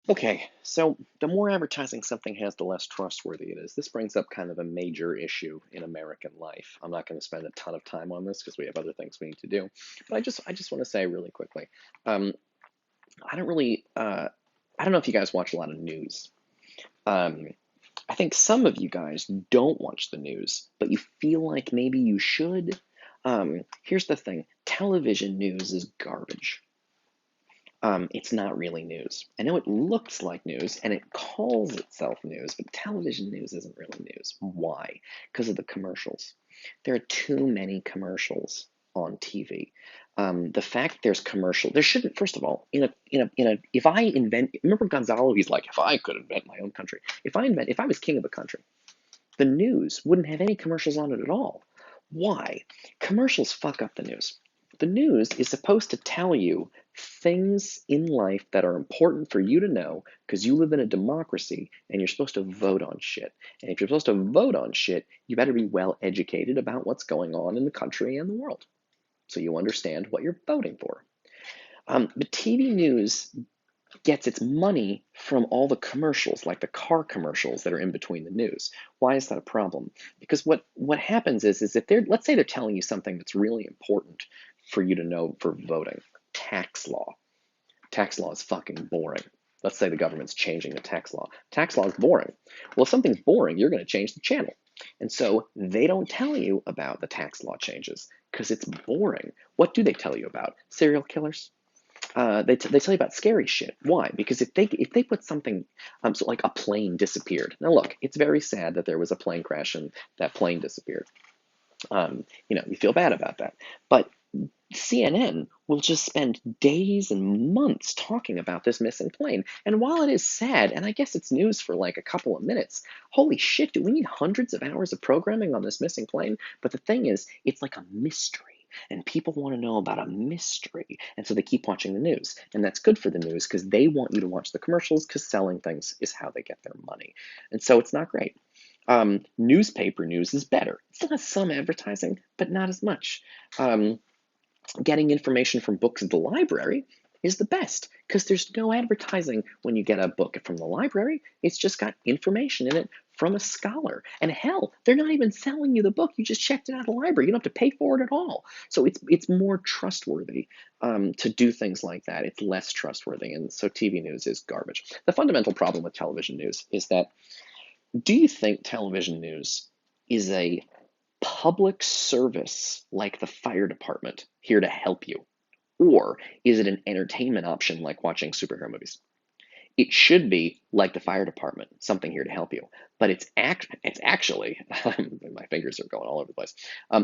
Okay, so the more advertising something has, the less trustworthy it is. This brings up kind of a major issue in American life. I'm not going to spend a ton of time on this because we have other things we need to do, but I just want to say really quickly, um, I don't really, I don't know if you guys watch a lot of news. Um, I think some of you guys don't watch the news, but you feel like maybe you should. Here's the thing: television news is garbage. It's not really news. I know it looks like news and it calls itself news, but television news isn't really news. Why? Because of the commercials. There are too many commercials on TV. The fact there's there shouldn't. First of all, if I invent, remember Gonzalo? He's like, if I could invent my own country, if I was king of a country, the news wouldn't have any commercials on it at all. Why? Commercials fuck up the news. The news is supposed to tell you things in life that are important for you to know because you live in a democracy and you're supposed to vote on shit. And if you're supposed to vote on shit, you better be well educated about what's going on in the country and the world so you understand what you're voting for. But TV news gets its money from all the commercials, like the car commercials that are in between the news. Why is that a problem? Because what happens is if they're, let's say they're telling you something that's really important for you to know for voting, tax law. Tax law is fucking boring. Let's say the government's changing the tax law. Tax law is boring. Well, if something's boring, you're going to change the channel. And so they don't tell you about the tax law changes because it's boring. What do they tell you about? Serial killers? They tell you about scary shit. Why? Because if they put something, so like a plane disappeared. Now look, it's very sad that there was a plane crash and that plane disappeared. You feel bad about that, but CNN will just spend days and months talking about this missing plane. And while it is sad, and I guess it's news for like a couple of minutes, holy shit, do we need hundreds of hours of programming on this missing plane? But the thing is, it's like a mystery. And people want to know about a mystery. And so they keep watching the news. And that's good for the news because they want you to watch the commercials because selling things is how they get their money. And so it's not great. Newspaper news is better. It still has some advertising, but not as much. Um, Getting information from books at the library is the best because there's no advertising when you get a book from the library. It's just got information in it from a scholar. And hell, they're not even selling you the book. You just checked it out of the library. You don't have to pay for it at all. So it's more trustworthy to do things like that. It's less trustworthy. And so TV news is garbage. The fundamental problem with television news is that do you think television news is a public service like the fire department here to help you? Or is it an entertainment option like watching superhero movies? It should be like the fire department, something here to help you. But it's actually, my fingers are going all over the place.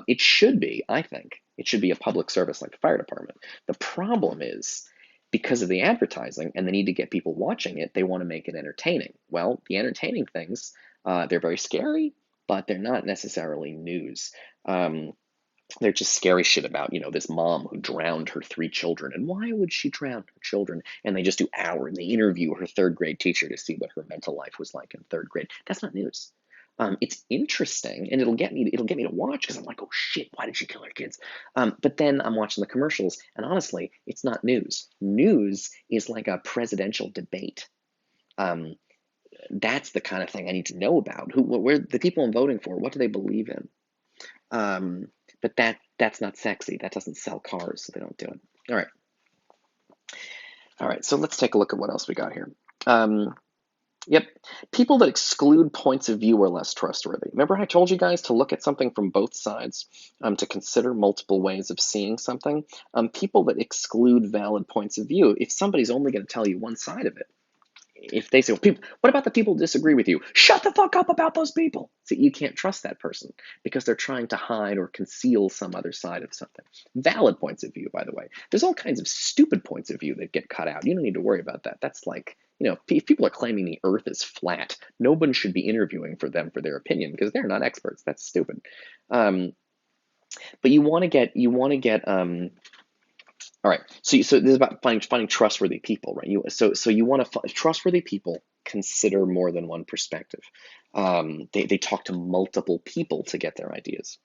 It should be, I think, it should be a public service like the fire department. The problem is because of the advertising and the need to get people watching it, they want to make it entertaining. Well, the entertaining things, they're very scary, but they're not necessarily news. Um, they're just scary shit about, this mom who drowned her three children. And why would she drown her children? And they just do hours. They interview her third grade teacher to see what her mental life was like in third grade. That's not news. It's interesting, and it'll get me to watch because I'm like, oh shit, why did she kill her kids? But then I'm watching the commercials, and honestly, it's not news. News is like a presidential debate. Um, that's the kind of thing I need to know about. Where the people I'm voting for, what do they believe in? Um, but that's not sexy. That doesn't sell cars, so they don't do it. All right, all right. So let's take a look at what else we got here. Um, yep, people that exclude points of view are less trustworthy. Remember, I told you guys to look at something from both sides, to consider multiple ways of seeing something. People that exclude valid points of view, if somebody's only going to tell you one side of it, if they say, well, people, what about the people who disagree with you? Shut the fuck up about those people. So you can't trust that person because they're trying to hide or conceal some other side of something. Valid points of view, by the way. There's all kinds of stupid points of view that get cut out. You don't need to worry about that. That's like, if people are claiming the earth is flat, no one should be interviewing for them for their opinion because they're not experts. That's stupid. But all right. So this is about finding trustworthy people, right? You want to find trustworthy people. Consider more than one perspective. They talk to multiple people to get their ideas.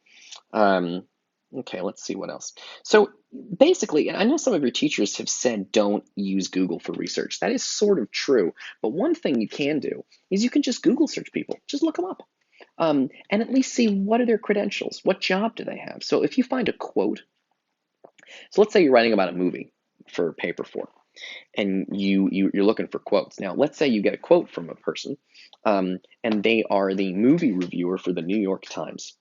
Um, Okay, let's see what else. So basically, I know some of your teachers have said don't use Google for research. That is sort of true. But one thing you can do is you can just Google search people. Just look them up. And at least see what are their credentials? What job do they have? So if you find a quote, so let's say you're writing about a movie for paper four, and you're looking for quotes. Now, let's say you get a quote from a person, and they are the movie reviewer for the New York Times.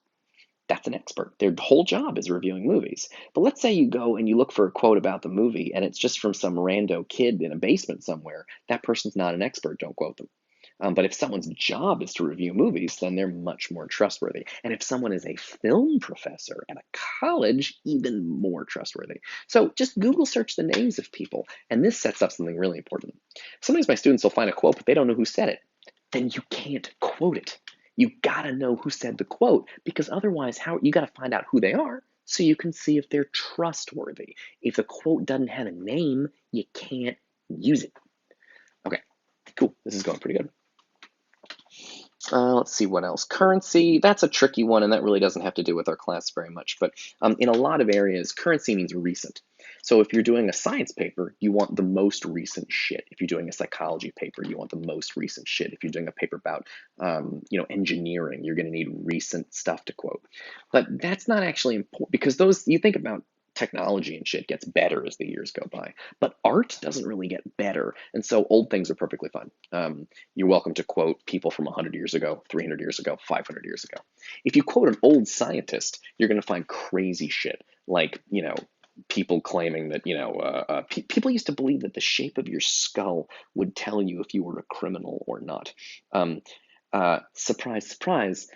That's an expert. Their whole job is reviewing movies. But let's say you go and you look for a quote about the movie, and it's just from some rando kid in a basement somewhere. That person's not an expert. Don't quote them. But if someone's job is to review movies, then they're much more trustworthy. And if someone is a film professor at a college, even more trustworthy. So just Google search the names of people, and this sets up something really important. Sometimes my students will find a quote, but they don't know who said it. Then you can't quote it. You gotta know who said the quote, because otherwise, how you gotta find out who they are so you can see if they're trustworthy. If the quote doesn't have a name, you can't use it. Okay, cool. This is going pretty good. Let's see what else. Currency, that's a tricky one, and that really doesn't have to do with our class very much. But in a lot of areas, currency means recent. So if you're doing a science paper, you want the most recent shit. If you're doing a psychology paper, you want the most recent shit. If you're doing a paper about, engineering, you're going to need recent stuff to quote. But that's not actually important because those you think about technology and shit gets better as the years go by. But art doesn't really get better, and so old things are perfectly fine. You're welcome to quote people from 100 years ago, 300 years ago, 500 years ago. If you quote an old scientist, you're going to find crazy shit like, people claiming that, people used to believe that the shape of your skull would tell you if you were a criminal or not. Um, Surprise, surprise,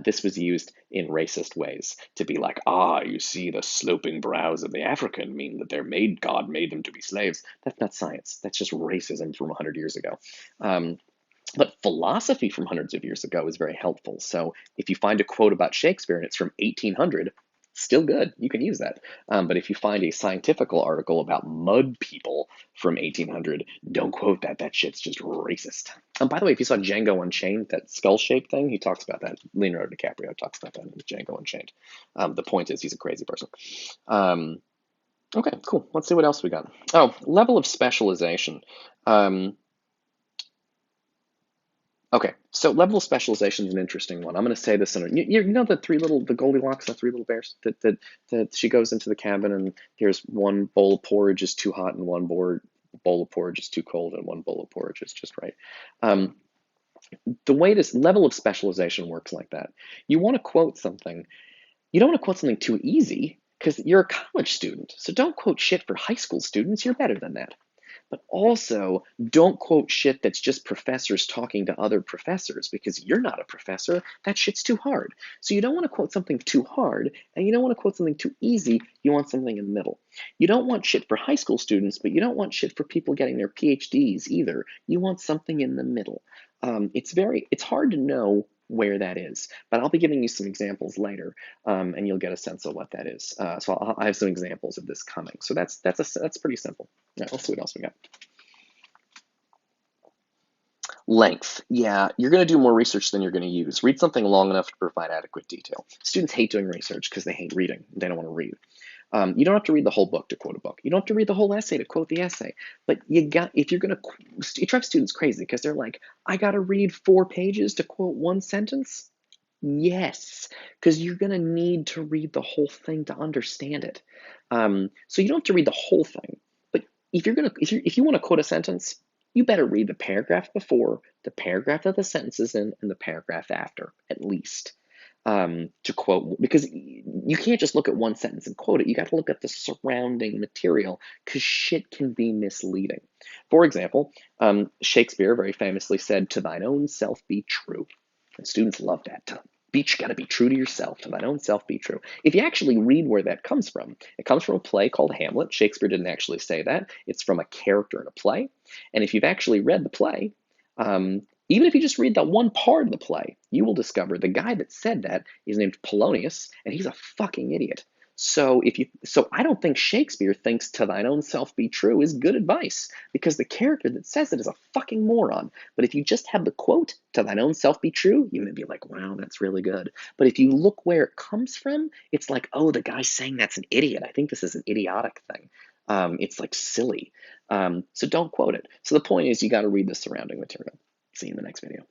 this was used in racist ways to be like, you see, the sloping brows of the African mean that God made them to be slaves. That's not science. That's just racism from 100 years ago. Um, but philosophy from hundreds of years ago is very helpful. So if you find a quote about Shakespeare and it's from 1800, still good. You can use that. But if you find a scientific article about mud people from 1800, don't quote that. That shit's just racist. By the way, if you saw Django Unchained, that skull-shaped thing, he talks about that. Leonardo DiCaprio talks about that in Django Unchained. The point is, he's a crazy person. Okay, cool. Let's see what else we got. Oh, level of specialization. Um, Okay, so level of specialization is an interesting one. I'm going to say this in you know the Goldilocks, the three little bears that she goes into the cabin and here's one bowl of porridge is too hot and one bowl of porridge is too cold and one bowl of porridge is just right. Um, the way this level of specialization works like that, you want to quote something. You don't want to quote something too easy because you're a college student. So don't quote shit for high school students. You're better than that. But also, don't quote shit that's just professors talking to other professors because you're not a professor. That shit's too hard. So you don't want to quote something too hard, and you don't want to quote something too easy. You want something in the middle. You don't want shit for high school students, but you don't want shit for people getting their PhDs either. You want something in the middle. It's hard to know where that is, but I'll be giving you some examples later, and you'll get a sense of what that is. So I have some examples of this coming. So that's pretty simple. All right, let's see what else we got. Length. Yeah, you're going to do more research than you're going to use. Read something long enough to provide adequate detail. Students hate doing research because they hate reading. They don't want to read. You don't have to read the whole book to quote a book. You don't have to read the whole essay to quote the essay. But if you're going to, it drives students crazy because they're like, I got to read 4 pages to quote one sentence. Yes, because you're going to need to read the whole thing to understand it. So you don't have to read the whole thing. But if you want to quote a sentence, you better read the paragraph before, the paragraph that the sentence is in, and the paragraph after, at least. To quote, because you can't just look at one sentence and quote it. You got to look at the surrounding material because shit can be misleading. For example, Shakespeare very famously said, "To thine own self be true." And students love that. Got to be true to yourself. To thine own self be true. If you actually read where that comes from, it comes from a play called Hamlet. Shakespeare didn't actually say that. It's from a character in a play. And if you've actually read the play, even if you just read that one part of the play, you will discover the guy that said that is named Polonius, and he's a fucking idiot. So I don't think Shakespeare thinks "to thine own self be true" is good advice, because the character that says it is a fucking moron. But if you just have the quote "to thine own self be true," you may be like, wow, that's really good. But if you look where it comes from, it's like, oh, the guy saying that's an idiot. I think this is an idiotic thing. It's like silly. So don't quote it. So the point is, you got to read the surrounding material. See you in the next video.